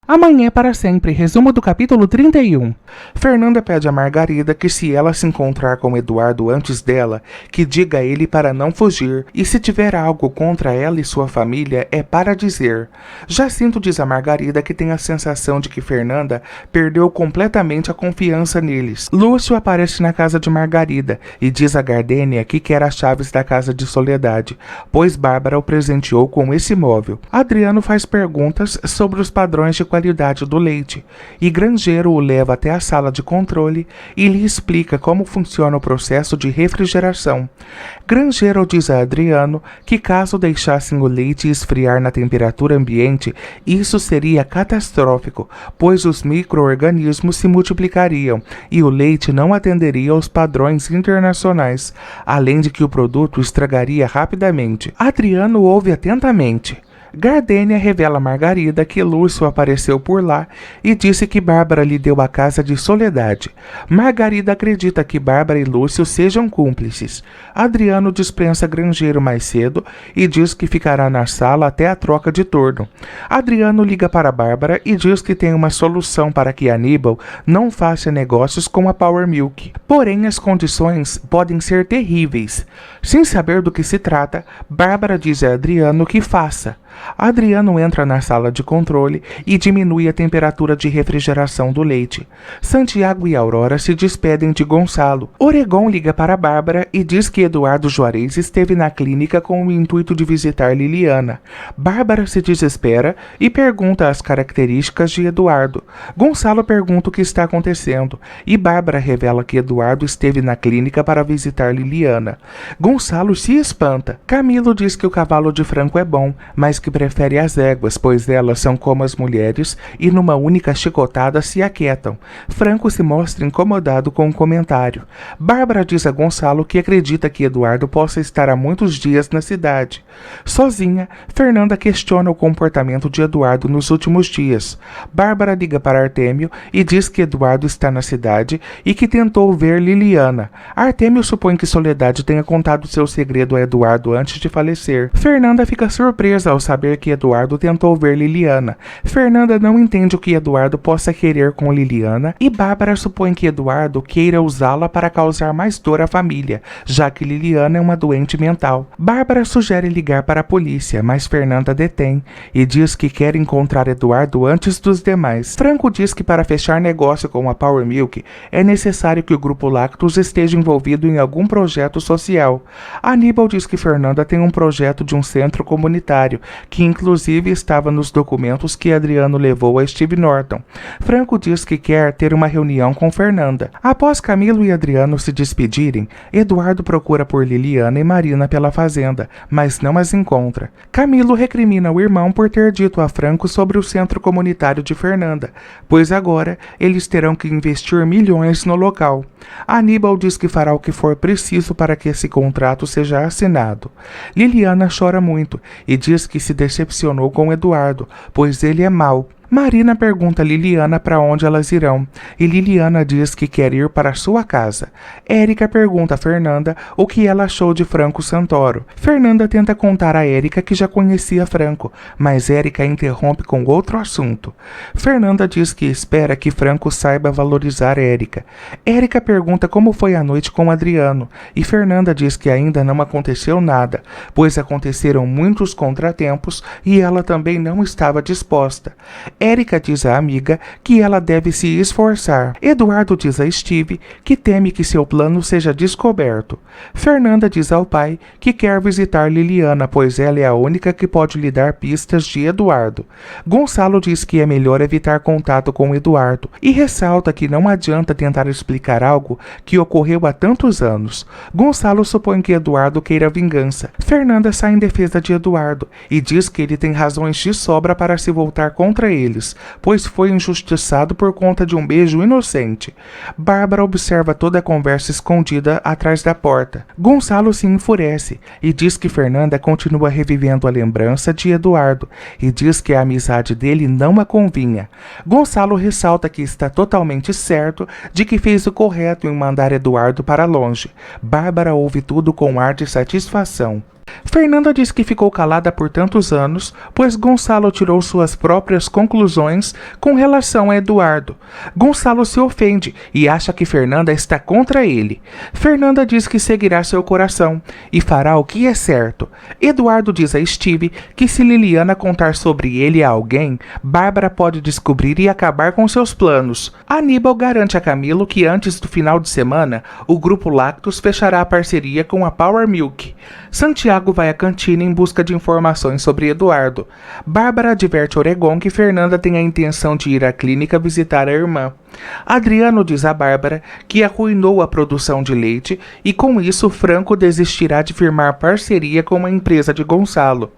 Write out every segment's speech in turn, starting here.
Amanhã é para sempre. Resumo do capítulo 31. Fernanda pede a Margarida que, se ela se encontrar com Eduardo antes dela, que diga a ele para não fugir, e se tiver algo contra ela e sua família, é para dizer. Jacinto diz a Margarida que tem a sensação de que Fernanda perdeu completamente a confiança neles. Lúcio aparece na casa de Margarida e diz a Gardênia que quer as chaves da casa de Soledade, pois Bárbara o presenteou com esse móvel. Adriano faz perguntas sobre os padrões de qualidade do leite, e Grangeiro o leva até a sala de controle e lhe explica como funciona o processo de refrigeração. Grangeiro diz a Adriano que, caso deixassem o leite esfriar na temperatura ambiente, isso seria catastrófico, pois os micro-organismos se multiplicariam e o leite não atenderia aos padrões internacionais, além de que o produto estragaria rapidamente. Adriano ouve atentamente. Gardênia revela a Margarida que Lúcio apareceu por lá e disse que Bárbara lhe deu a casa de Soledade. Margarida acredita que Bárbara e Lúcio sejam cúmplices. Adriano dispensa Grangeiro mais cedo e diz que ficará na sala até a troca de turno. Adriano liga para Bárbara e diz que tem uma solução para que Aníbal não faça negócios com a Power Milk. Porém, as condições podem ser terríveis. Sem saber do que se trata, Bárbara diz a Adriano que faça. Adriano entra na sala de controle e diminui a temperatura de refrigeração do leite. Santiago e Aurora se despedem de Gonçalo. Oregon liga para Bárbara e diz que Eduardo Juarez esteve na clínica com o intuito de visitar Liliana. Bárbara se desespera e pergunta as características de Eduardo. Gonçalo pergunta o que está acontecendo e Bárbara revela que Eduardo esteve na clínica para visitar Liliana. Gonçalo se espanta. Camilo diz que o cavalo de Franco é bom, mas que prefere as éguas, pois elas são como as mulheres e numa única chicotada se aquietam. Franco se mostra incomodado com o comentário. Bárbara diz a Gonçalo que acredita que Eduardo possa estar há muitos dias na cidade. Sozinha, Fernanda questiona o comportamento de Eduardo nos últimos dias. Bárbara liga para Artêmio e diz que Eduardo está na cidade e que tentou ver Liliana. Artêmio supõe que Soledade tenha contado seu segredo a Eduardo antes de falecer. Fernanda fica surpresa ao saber que Eduardo tentou ver Liliana. Fernanda não entende o que Eduardo possa querer com Liliana e Bárbara supõe que Eduardo queira usá-la para causar mais dor à família, já que Liliana é uma doente mental. Bárbara sugere ligar para a polícia, mas Fernanda detém e diz que quer encontrar Eduardo antes dos demais. Franco diz que para fechar negócio com a Power Milk é necessário que o Grupo Lactus esteja envolvido em algum projeto social. Aníbal diz que Fernanda tem um projeto de um centro comunitário, que inclusive estava nos documentos que Adriano levou a Steve Norton. Franco diz que quer ter uma reunião com Fernanda. Após Camilo e Adriano se despedirem, Eduardo procura por Liliana e Marina pela fazenda, mas não as encontra. Camilo recrimina o irmão por ter dito a Franco sobre o centro comunitário de Fernanda, pois agora eles terão que investir milhões no local. Aníbal diz que fará o que for preciso para que esse contrato seja assinado. Liliana chora muito e diz que se decepcionou com Eduardo, pois ele é mau. Marina pergunta a Liliana para onde elas irão, e Liliana diz que quer ir para sua casa. Érica pergunta a Fernanda o que ela achou de Franco Santoro. Fernanda tenta contar a Érica que já conhecia Franco, mas Érica interrompe com outro assunto. Fernanda diz que espera que Franco saiba valorizar Érica. Érica pergunta como foi a noite com Adriano, e Fernanda diz que ainda não aconteceu nada, pois aconteceram muitos contratempos e ela também não estava disposta. Érica diz à amiga que ela deve se esforçar. Eduardo diz a Steve que teme que seu plano seja descoberto. Fernanda diz ao pai que quer visitar Liliana, pois ela é a única que pode lhe dar pistas de Eduardo. Gonçalo diz que é melhor evitar contato com Eduardo e ressalta que não adianta tentar explicar algo que ocorreu há tantos anos. Gonçalo supõe que Eduardo queira vingança. Fernanda sai em defesa de Eduardo e diz que ele tem razões de sobra para se voltar contra ele, pois foi injustiçado por conta de um beijo inocente. Bárbara observa toda a conversa escondida atrás da porta. Gonçalo se enfurece e diz que Fernanda continua revivendo a lembrança de Eduardo e diz que a amizade dele não a convinha. Gonçalo ressalta que está totalmente certo de que fez o correto em mandar Eduardo para longe. Bárbara ouve tudo com ar de satisfação. Fernanda diz que ficou calada por tantos anos, pois Gonçalo tirou suas próprias conclusões com relação a Eduardo. Gonçalo se ofende e acha que Fernanda está contra ele. Fernanda diz que seguirá seu coração e fará o que é certo. Eduardo diz a Steve que se Liliana contar sobre ele a alguém, Bárbara pode descobrir e acabar com seus planos. Aníbal garante a Camilo que antes do final de semana, o Grupo Lactus fechará a parceria com a Power Milk. Santiago vai à cantina em busca de informações sobre Eduardo. Bárbara adverte Oregon que Fernanda tem a intenção de ir à clínica visitar a irmã. Adriano diz a Bárbara que arruinou a produção de leite e com isso Franco desistirá de firmar parceria com a empresa de Gonçalo.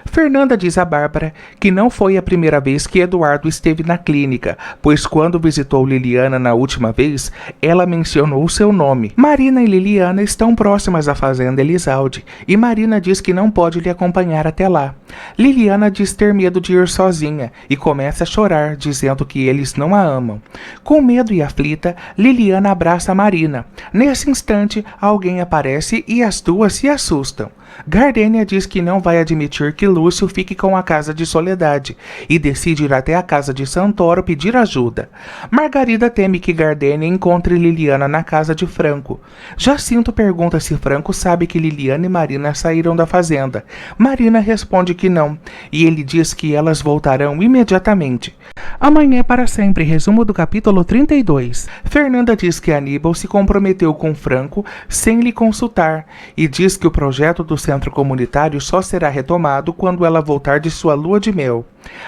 Fernanda diz a Bárbara que não foi a primeira vez que Eduardo esteve na clínica, pois quando visitou Liliana na última vez, ela mencionou seu nome. Marina e Liliana estão próximas à fazenda Elisalde, e Marina diz que não pode lhe acompanhar até lá. Liliana diz ter medo de ir sozinha e começa a chorar, dizendo que eles não a amam. Com medo e aflita, Liliana abraça Marina. Nesse instante, alguém aparece e as duas se assustam. Gardênia diz que não vai admitir que Lúcio fique com a casa de Soledade e decide ir até a casa de Santoro pedir ajuda. Margarida teme que Gardênia encontre Liliana na casa de Franco. Jacinto pergunta se Franco sabe que Liliana e Marina saíram da fazenda. Marina responde que não, e ele diz que elas voltarão imediatamente. Amanhã para sempre, resumo do capítulo 32. Fernanda diz que Aníbal se comprometeu com Franco sem lhe consultar e diz que o projeto do centro comunitário só será retomado quando ela voltar de sua lua de mel.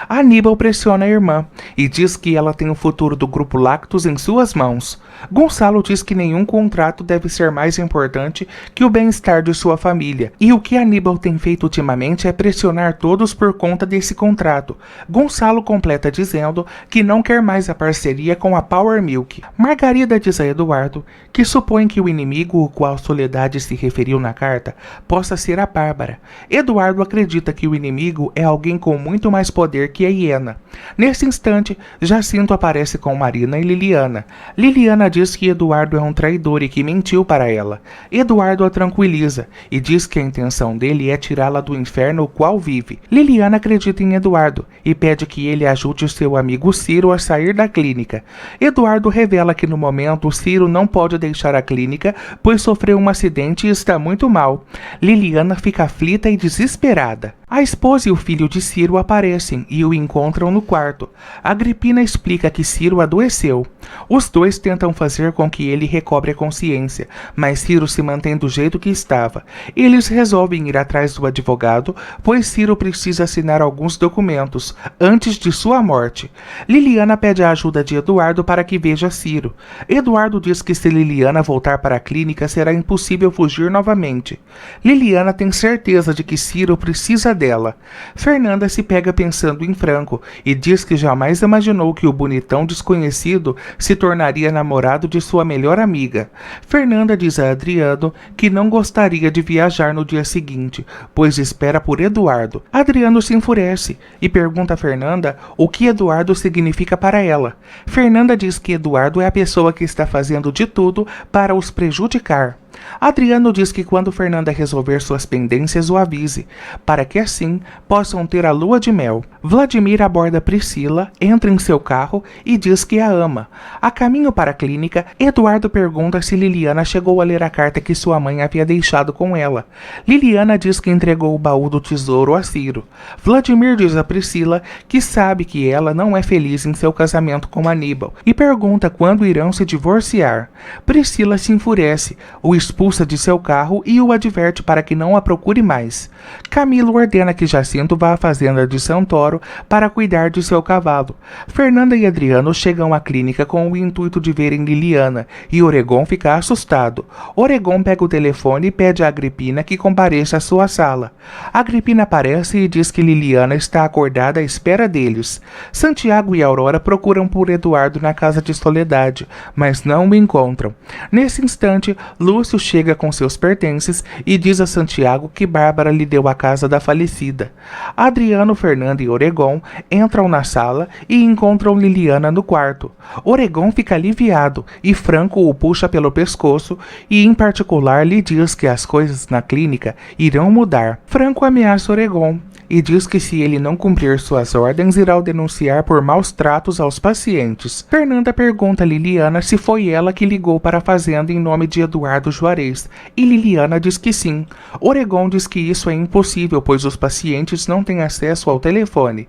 Aníbal pressiona a irmã e diz que ela tem o futuro do Grupo Lactus em suas mãos. Gonçalo diz que nenhum contrato deve ser mais importante que o bem-estar de sua família, e o que Aníbal tem feito ultimamente é pressionar todos por conta desse contrato. Gonçalo completa dizendo que não quer mais a parceria com a Power Milk. Margarida diz a Eduardo que supõe que o inimigo ao qual Soledade se referiu na carta possa ser a Bárbara. Eduardo acredita que o inimigo é alguém com muito mais poder que a hiena. Nesse instante, Jacinto aparece com Marina e Liliana. Liliana diz que Eduardo é um traidor e que mentiu para ela. Eduardo a tranquiliza e diz que a intenção dele é tirá-la do inferno o qual vive. Liliana acredita em Eduardo e pede que ele ajude seu amigo Ciro a sair da clínica. Eduardo revela que no momento Ciro não pode deixar a clínica, pois sofreu um acidente e está muito mal. Liliana fica aflita e desesperada. A esposa e o filho de Ciro aparecem e o encontram no quarto. Agripina explica que Ciro adoeceu. Os dois tentam fazer com que ele recobre a consciência, mas Ciro se mantém do jeito que estava. Eles resolvem ir atrás do advogado, pois Ciro precisa assinar alguns documentos antes de sua morte. Liliana pede a ajuda de Eduardo para que veja Ciro. Eduardo diz que se Liliana voltar para a clínica será impossível fugir novamente. Liliana tem certeza de que Ciro precisa dela. Fernanda se pega pensando em Franco e diz que jamais imaginou que o bonitão desconhecido se tornaria namorado de sua melhor amiga. Fernanda diz a Adriano que não gostaria de viajar no dia seguinte, pois espera por Eduardo. Adriano se enfurece e pergunta a Fernanda o que Eduardo significa para ela. Fernanda diz que Eduardo é a pessoa que está fazendo de tudo para os prejudicar. Adriano diz que quando Fernanda resolver suas pendências o avise, para que assim possam ter a lua de mel. Vladimir aborda Priscila, entra em seu carro e diz que a ama. A caminho para a clínica, Eduardo pergunta se Liliana chegou a ler a carta que sua mãe havia deixado com ela. Liliana diz que entregou o baú do tesouro a Ciro. Vladimir diz a Priscila que sabe que ela não é feliz em seu casamento com Aníbal e pergunta quando irão se divorciar. Priscila se enfurece, o expulsa de seu carro e o adverte para que não a procure mais. Camilo ordena que Jacinto vá à fazenda de Santoro para cuidar de seu cavalo. Fernanda e Adriano chegam à clínica com o intuito de verem Liliana e Oregon fica assustado. Oregon pega o telefone e pede a Agripina que compareça à sua sala. Agripina aparece e diz que Liliana está acordada à espera deles. Santiago e Aurora procuram por Eduardo na casa de Soledade, mas não o encontram. Nesse instante, Lúcio Lúcio chega com seus pertences e diz a Santiago que Bárbara lhe deu a casa da falecida. Adriano, Fernanda e Oregon entram na sala e encontram Liliana no quarto. Oregon fica aliviado e Franco o puxa pelo pescoço e, em particular, lhe diz que as coisas na clínica irão mudar. Franco ameaça Oregon e diz que se ele não cumprir suas ordens, irá o denunciar por maus tratos aos pacientes. Fernanda pergunta a Liliana se foi ela que ligou para a fazenda em nome de Eduardo Juarez, e Liliana diz que sim. Oregon diz que isso é impossível, pois os pacientes não têm acesso ao telefone.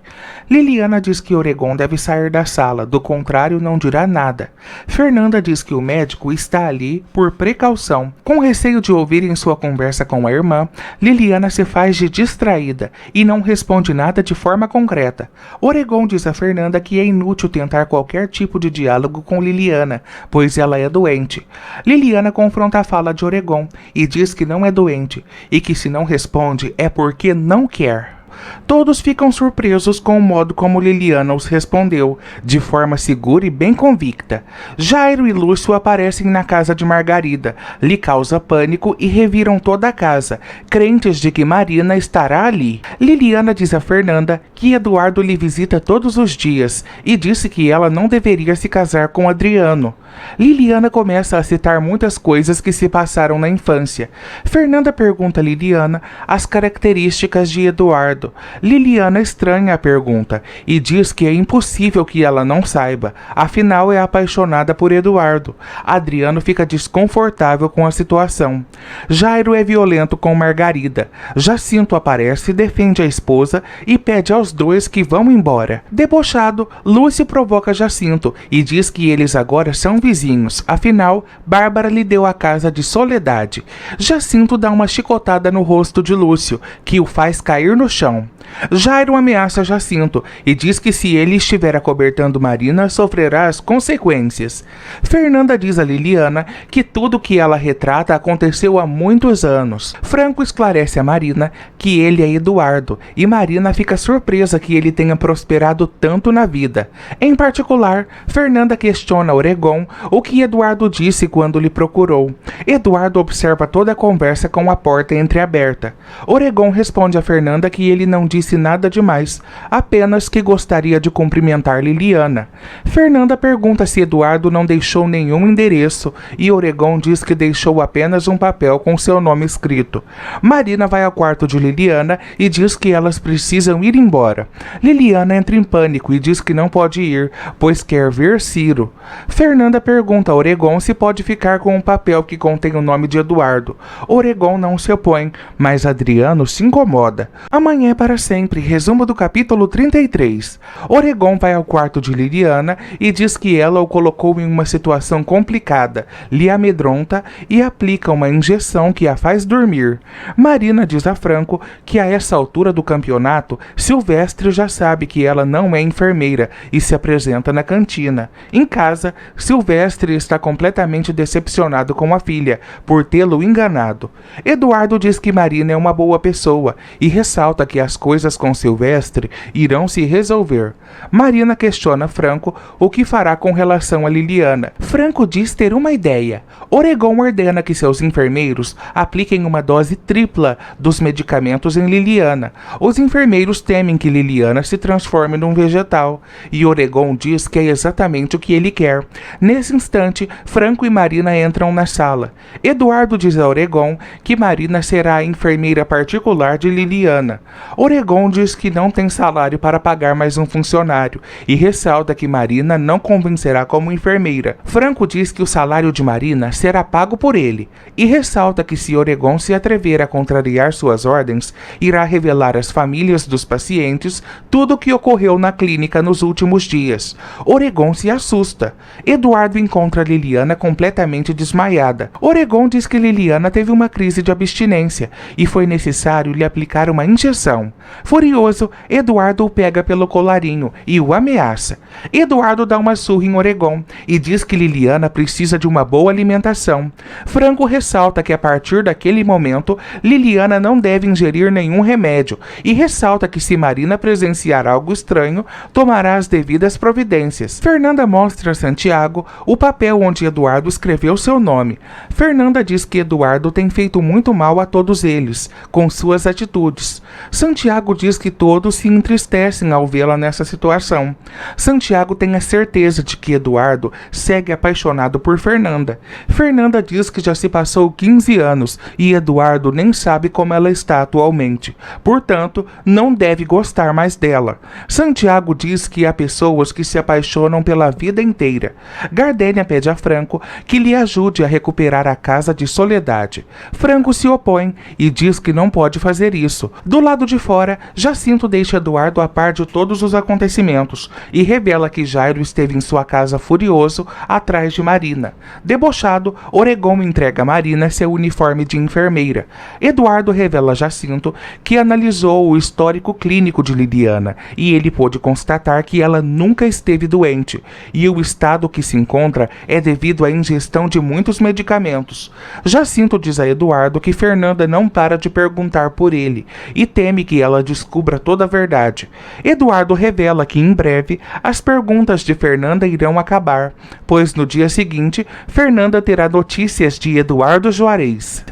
Liliana diz que Oregon deve sair da sala, do contrário não dirá nada. Fernanda diz que o médico está ali por precaução. Com receio de ouvirem sua conversa com a irmã, Liliana se faz de distraída e não responde nada de forma concreta. Oregon diz a Fernanda que é inútil tentar qualquer tipo de diálogo com Liliana, pois ela é doente. Liliana confronta a fala de Oregon e diz que não é doente e que se não responde é porque não quer. Todos ficam surpresos com o modo como Liliana os respondeu, de forma segura e bem convicta. Jairo e Lúcio aparecem na casa de Margarida, lhe causa pânico e reviram toda a casa, crentes de que Marina estará ali. Liliana diz a Fernanda que Eduardo lhe visita todos os dias e disse que ela não deveria se casar com Adriano. Liliana começa a citar muitas coisas que se passaram na infância. Fernanda pergunta a Liliana as características de Eduardo. Liliana estranha a pergunta e diz que é impossível que ela não saiba, afinal é apaixonada por Eduardo. Adriano fica desconfortável com a situação. Jairo é violento com Margarida. Jacinto aparece, defende a esposa e pede aos dois que vão embora. Debochado, Lúcio provoca Jacinto e diz que eles agora são vizinhos, afinal, Bárbara lhe deu a casa de Soledade. Jacinto dá uma chicotada no rosto de Lúcio, que o faz cair no chão. Jairo ameaça Jacinto e diz que se ele estiver acobertando Marina, sofrerá as consequências. Fernanda diz a Liliana que tudo que ela retrata aconteceu há muitos anos. Franco esclarece a Marina que ele é Eduardo e Marina fica surpresa que ele tenha prosperado tanto na vida. Em particular, Fernanda questiona Oregon o que Eduardo disse quando lhe procurou. Eduardo observa toda a conversa com a porta entreaberta. Oregon responde a Fernanda que ele não disse nada demais, apenas que gostaria de cumprimentar Liliana. Fernanda pergunta se Eduardo não deixou nenhum endereço e Oregon diz que deixou apenas um papel com seu nome escrito. Marina vai ao quarto de Liliana e diz que elas precisam ir embora. Liliana entra em pânico e diz que não pode ir, pois quer ver Ciro. Fernanda pergunta a Oregon se pode ficar com um papel que contém o nome de Eduardo. Oregon não se opõe, mas Adriano se incomoda. Amanhã é para sempre. Resumo do capítulo 33. Oregon vai ao quarto de Liliana e diz que ela o colocou em uma situação complicada, lhe amedronta e aplica uma injeção que a faz dormir. Marina diz a Franco que a essa altura do campeonato, Silvestre já sabe que ela não é enfermeira e se apresenta na cantina. Em casa, Silvestre está completamente decepcionado com a filha por tê-lo enganado. Eduardo diz que Marina é uma boa pessoa e ressalta que as coisas com Silvestre irão se resolver. Marina questiona Franco o que fará com relação a Liliana. Franco diz ter uma ideia. Oregon ordena que seus enfermeiros apliquem uma dose tripla dos medicamentos em Liliana. Os enfermeiros temem que Liliana se transforme num vegetal e Oregon diz que é exatamente o que ele quer. Nesse instante, Franco e Marina entram na sala. Eduardo diz a Oregon que Marina será a enfermeira particular de Liliana. Oregon diz que não tem salário para pagar mais um funcionário e ressalta que Marina não convencerá como enfermeira. Franco diz que o salário de Marina será pago por ele e ressalta que se Oregon se atrever a contrariar suas ordens, irá revelar às famílias dos pacientes tudo o que ocorreu na clínica nos últimos dias. Oregon se assusta. Eduardo encontra Liliana completamente desmaiada. Oregon diz que Liliana teve uma crise de abstinência e foi necessário lhe aplicar uma injeção. confusão. Furioso, Eduardo o pega pelo colarinho e o ameaça. Eduardo dá uma surra em Oregon e diz que Liliana precisa de uma boa alimentação. Franco ressalta que a partir daquele momento, Liliana não deve ingerir nenhum remédio e ressalta que se Marina presenciar algo estranho, tomará as devidas providências. Fernanda mostra a Santiago o papel onde Eduardo escreveu seu nome. Fernanda diz que Eduardo tem feito muito mal a todos eles, com suas atitudes. Santiago diz que todos se entristecem ao vê-la nessa situação. Santiago tem a certeza de que Eduardo segue apaixonado por Fernanda. Fernanda diz que já se passou 15 anos e Eduardo nem sabe como ela está atualmente. Portanto, não deve gostar mais dela. Santiago diz que há pessoas que se apaixonam pela vida inteira. Gardênia pede a Franco que lhe ajude a recuperar a casa de Soledade. Franco se opõe e diz que não pode fazer isso. Do lado de fora, Jacinto deixa Eduardo a par de todos os acontecimentos e revela que Jairo esteve em sua casa furioso atrás de Marina. Debochado, Oregon entrega a Marina seu uniforme de enfermeira. Eduardo revela a Jacinto que analisou o histórico clínico de Liliana e ele pôde constatar que ela nunca esteve doente e o estado que se encontra é devido à ingestão de muitos medicamentos. Jacinto diz a Eduardo que Fernanda não para de perguntar por ele e teme que ela descubra toda a verdade. Eduardo revela que em breve as perguntas de Fernanda irão acabar, pois no dia seguinte Fernanda terá notícias de Eduardo Juarez.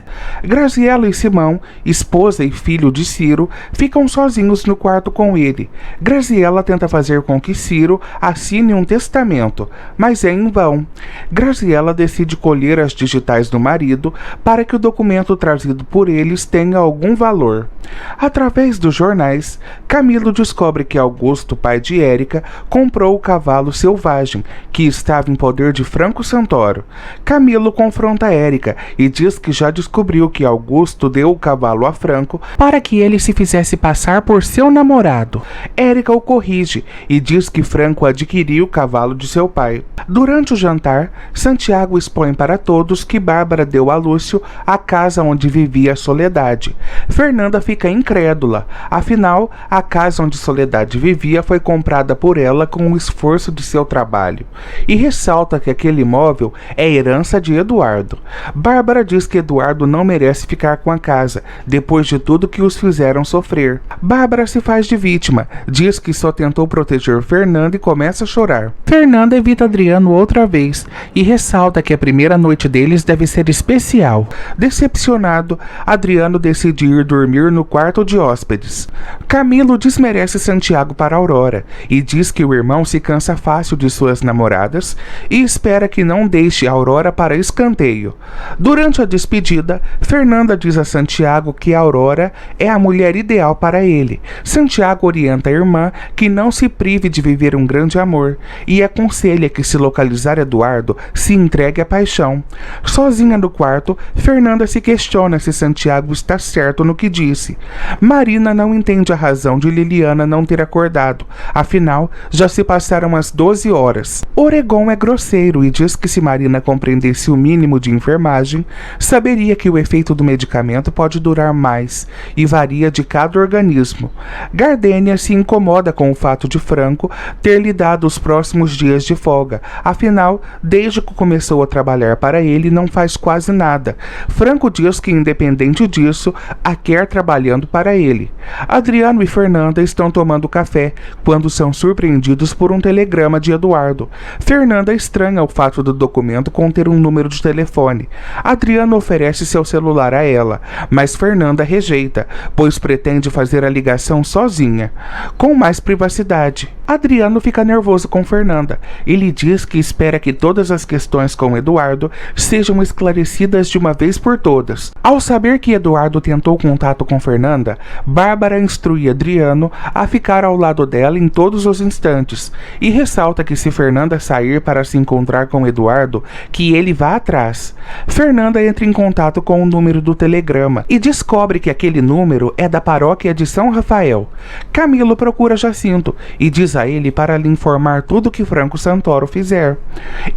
Graziela e Simão, esposa e filho de Ciro, ficam sozinhos no quarto com ele. Graziela tenta fazer com que Ciro assine um testamento, mas é em vão. Graziela decide colher as digitais do marido para que o documento trazido por eles tenha algum valor. Através dos jornais, Camilo descobre que Augusto, pai de Érica, comprou o cavalo selvagem, que estava em poder de Franco Santoro. Camilo confronta Érica e diz que já descobriu que Augusto deu o cavalo a Franco para que ele se fizesse passar por seu namorado. Érica o corrige e diz que Franco adquiriu o cavalo de seu pai. Durante o jantar, Santiago expõe para todos que Bárbara deu a Lúcio a casa onde vivia Soledade. Fernanda fica incrédula, afinal, a casa onde Soledade vivia foi comprada por ela com o esforço de seu trabalho, e ressalta que aquele imóvel é herança de Eduardo. Bárbara diz que Eduardo não merece ficar com a casa, depois de tudo que os fizeram sofrer. Bárbara se faz de vítima, diz que só tentou proteger Fernanda e começa a chorar. Fernanda evita Adriano outra vez e ressalta que a primeira noite deles deve ser especial. Decepcionado, Adriano decide ir dormir no quarto de hóspedes. Camilo desmerece Santiago para Aurora e diz que o irmão se cansa fácil de suas namoradas e espera que não deixe Aurora para escanteio. Durante a despedida, Fernanda diz a Santiago que Aurora é a mulher ideal para ele. Santiago orienta a irmã que não se prive de viver um grande amor e aconselha que, se localizar Eduardo, se entregue à paixão. Sozinha no quarto, Fernanda se questiona se Santiago está certo no que disse. Marina não entende a razão de Liliana não ter acordado, afinal, já se passaram as 12 horas. Oregon é grosseiro e diz que se Marina compreendesse o mínimo de enfermagem, saberia que o efeito do medicamento pode durar mais e varia de cada organismo. Gardênia se incomoda com o fato de Franco ter lhe dado os próximos dias de folga, afinal, desde que começou a trabalhar para ele, não faz quase nada. Franco diz que, independente disso, a quer trabalhando para ele. Adriano e Fernanda estão tomando café quando são surpreendidos por um telegrama de Eduardo. Fernanda estranha o fato do documento conter um número de telefone. Adriano oferece seu celular a ela, mas Fernanda rejeita, pois pretende fazer a ligação sozinha, com mais privacidade. Adriano fica nervoso com Fernanda. Ele diz que espera que todas as questões com Eduardo sejam esclarecidas de uma vez por todas. Ao saber que Eduardo tentou contato com Fernanda, Bárbara instrui Adriano a ficar ao lado dela em todos os instantes e ressalta que, se Fernanda sair para se encontrar com Eduardo, que ele vá atrás. Fernanda entra em contato com o número do telegrama e descobre que aquele número é da paróquia de São Rafael. Camilo procura Jacinto e diz a ele para lhe informar tudo o que Franco Santoro fizer.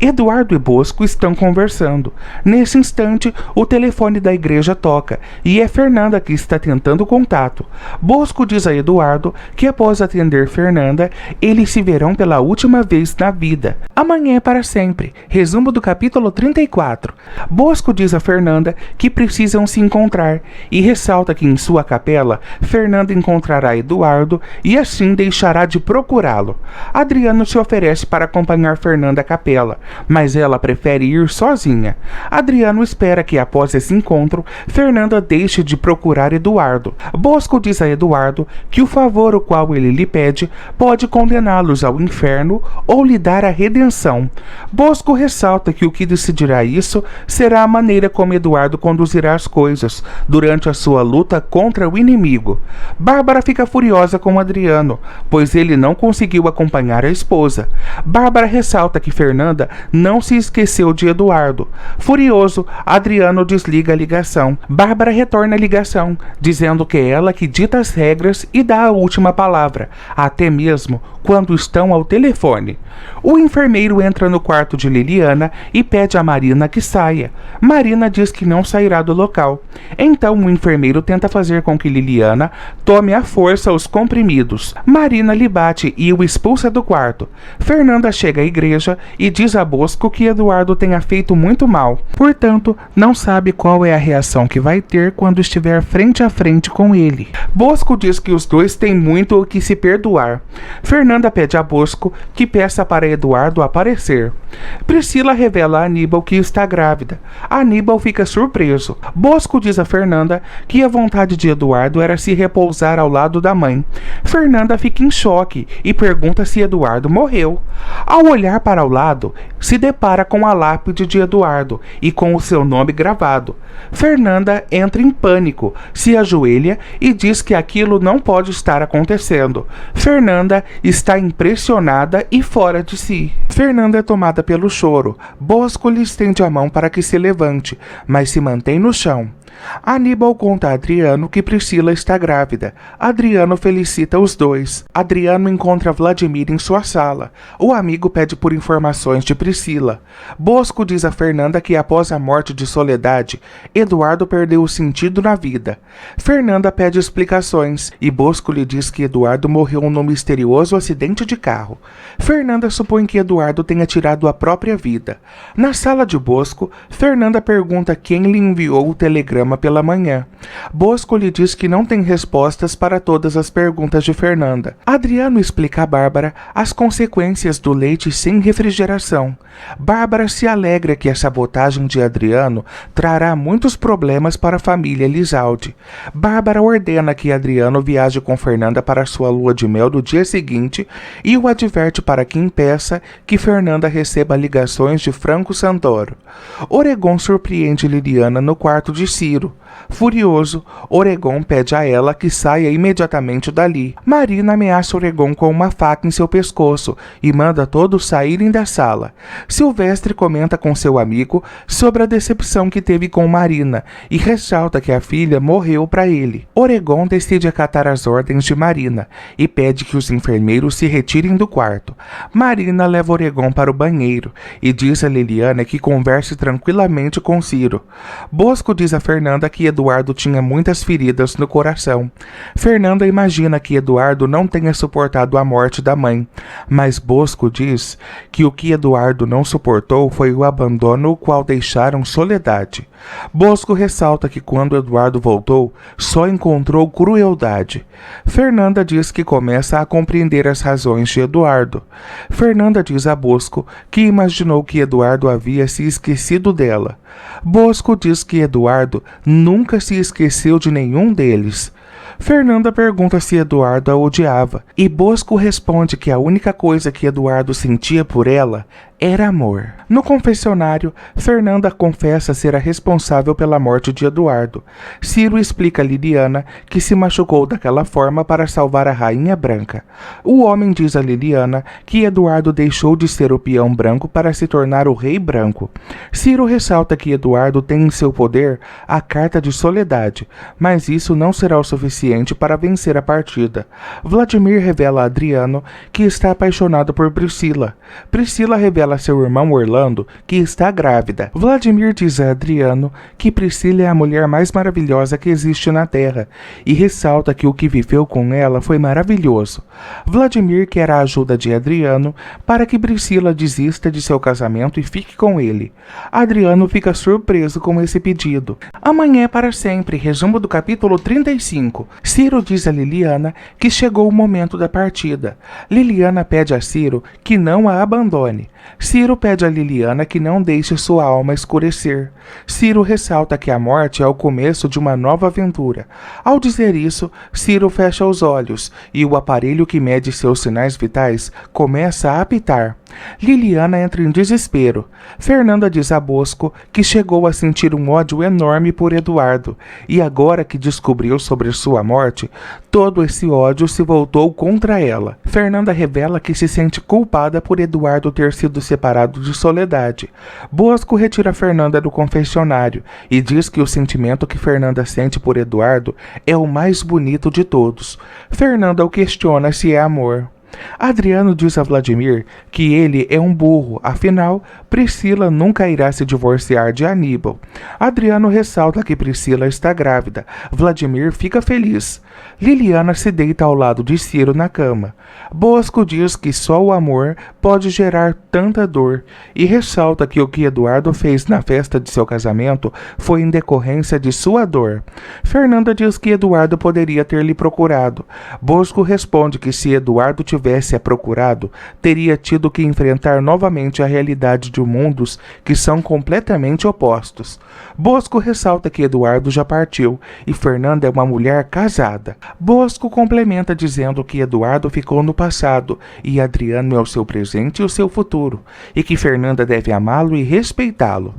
Eduardo e Bosco estão conversando. Nesse instante, o telefone da igreja toca e é Fernanda que está tentando contato. Bosco diz a Eduardo que após atender Fernanda, eles se verão pela última vez na vida. Amanhã é para sempre. Resumo do capítulo 34. Bosco diz a Fernanda que precisam se encontrar e ressalta que em sua capela, Fernanda encontrará Eduardo e assim deixará de procurá-lo. Adriano se oferece para acompanhar Fernanda à capela, mas ela prefere ir sozinha. Adriano espera que após esse encontro, Fernanda deixe de procurar Eduardo. Bosco diz a Eduardo que o favor o qual ele lhe pede pode condená-los ao inferno ou lhe dar a redenção. Bosco ressalta que o que decidirá isso será a maneira como Eduardo conduzirá as coisas durante a sua luta contra o inimigo. Bárbara fica furiosa com Adriano, pois ele não conseguiu acompanhar a esposa. Bárbara ressalta que Fernanda não se esqueceu de Eduardo. Furioso, Adriano desliga a ligação. Bárbara retorna a ligação, dizendo que é ela que dita as regras e dá a última palavra, até mesmo quando estão ao telefone. O enfermeiro entra no quarto de Liliana e pede a Marina que saia. Marina diz que não sairá do local. Então o enfermeiro tenta fazer com que Liliana tome à força os comprimidos. Marina lhe bate e o expulsa do quarto. Fernanda chega à igreja e diz a Bosco que Eduardo tenha feito muito mal. Portanto, não sabe qual é a reação que vai ter quando estiver frente a frente com ele. Bosco diz que os dois têm muito o que se perdoar. Fernanda pede a Bosco que peça para Eduardo aparecer. Priscila revela a Aníbal que está grávida. Aníbal fica surpreso. Bosco diz a Fernanda que a vontade de Eduardo era se repousar ao lado da mãe. Fernanda fica em choque e pergunta se Eduardo morreu. Ao olhar para o lado, se depara com a lápide de Eduardo e com o seu nome gravado. Fernanda entra em pânico, se ajoelha e diz que aquilo não pode estar acontecendo. Fernanda está impressionada e fora de si. Fernanda é tomada pelo choro. Bosco lhe estende a mão para que se levante, mas se mantém no chão. Aníbal conta a Adriano que Priscila está grávida. Adriano felicita os dois. Adriano encontra Vladimir em sua sala. O amigo pede por informações de Priscila. Bosco diz a Fernanda que após a morte de Soledade, Eduardo perdeu o sentido na vida. Fernanda pede explicações e Bosco lhe diz que Eduardo morreu num misterioso acidente de carro. Fernanda supõe que Eduardo tenha tirado a própria vida. Na sala de Bosco, Fernanda pergunta quem lhe enviou o telegrama pela manhã. Bosco lhe diz que não tem respostas para todas as perguntas de Fernanda. Adriano explica a Bárbara as consequências do leite sem refrigeração. Bárbara se alegra que a sabotagem de Adriano trará muitos problemas para a família Elizalde. Bárbara ordena que Adriano viaje com Fernanda para sua lua de mel do dia seguinte e o adverte para que impeça que Fernanda receba ligações de Franco Santoro. Oregon surpreende Liliana no quarto de Ciro. Furioso, Oregon pede a ela que saia imediatamente dali. Marina ameaça Oregon com uma faca em seu pescoço e manda todos saírem da sala. Silvestre comenta com seu amigo sobre a decepção que teve com Marina e ressalta que a filha morreu para ele. Oregon decide acatar as ordens de Marina e pede que os enfermeiros se retirem do quarto. Marina leva Oregon para o banheiro e diz a Liliana que converse tranquilamente com Ciro. Bosco diz a Fernanda que Eduardo tinha muitas feridas no coração. Fernanda imagina que Eduardo não tenha suportado a morte da mãe, mas Bosco diz que o que Eduardo não suportou foi o abandono o qual deixaram Soledade. Bosco ressalta que quando Eduardo voltou, só encontrou crueldade. Fernanda diz que começa a compreender as razões de Eduardo. Fernanda diz a Bosco que imaginou que Eduardo havia se esquecido dela. Bosco diz que Eduardo nunca se esqueceu de nenhum deles. Fernanda pergunta se Eduardo a odiava, e Bosco responde que a única coisa que Eduardo sentia por ela era amor. No confessionário, Fernanda confessa ser a responsável pela morte de Eduardo. Ciro explica a Liliana que se machucou daquela forma para salvar a Rainha Branca. O homem diz a Liliana que Eduardo deixou de ser o peão branco para se tornar o rei branco. Ciro ressalta que Eduardo tem em seu poder a carta de Soledade, mas isso não será o suficiente para vencer a partida. Vladimir revela a Adriano que está apaixonado por Priscila. Priscila revela a seu irmão Orlando que está grávida. Vladimir diz a Adriano que Priscila é a mulher mais maravilhosa que existe na Terra e ressalta que o que viveu com ela foi maravilhoso. Vladimir quer a ajuda de Adriano para que Priscila desista de seu casamento e fique com ele. Adriano fica surpreso com esse pedido. Amanhã é para sempre, resumo do capítulo 35. Ciro diz a Liliana que chegou o momento da partida. Liliana pede a Ciro que não a abandone. Ciro pede a Liliana que não deixe sua alma escurecer. Ciro ressalta que a morte é o começo de uma nova aventura. Ao dizer isso, Ciro fecha os olhos e o aparelho que mede seus sinais vitais começa a apitar. Liliana entra em desespero. Fernanda diz a Bosco que chegou a sentir um ódio enorme por Eduardo e agora que descobriu sobre sua morte, todo esse ódio se voltou contra ela. Fernanda revela que se sente culpada por Eduardo ter sido separado de Soledade. Bosco retira Fernanda do confessionário e diz que o sentimento que Fernanda sente por Eduardo é o mais bonito de todos. Fernanda o questiona se é amor. Adriano diz a Vladimir que ele é um burro, afinal, Priscila nunca irá se divorciar de Aníbal. Adriano ressalta que Priscila está grávida. Vladimir fica feliz. Liliana se deita ao lado de Ciro na cama. Bosco diz que só o amor pode gerar tanta dor e ressalta que o que Eduardo fez na festa de seu casamento foi em decorrência de sua dor. Fernanda diz que Eduardo poderia ter lhe procurado. Bosco responde que se Eduardo tivesse a procurado, teria tido que enfrentar novamente a realidade de mundos que são completamente opostos. Bosco ressalta que Eduardo já partiu e Fernanda é uma mulher casada. Bosco complementa dizendo que Eduardo ficou no passado e Adriano é o seu presente e o seu futuro, e que Fernanda deve amá-lo e respeitá-lo.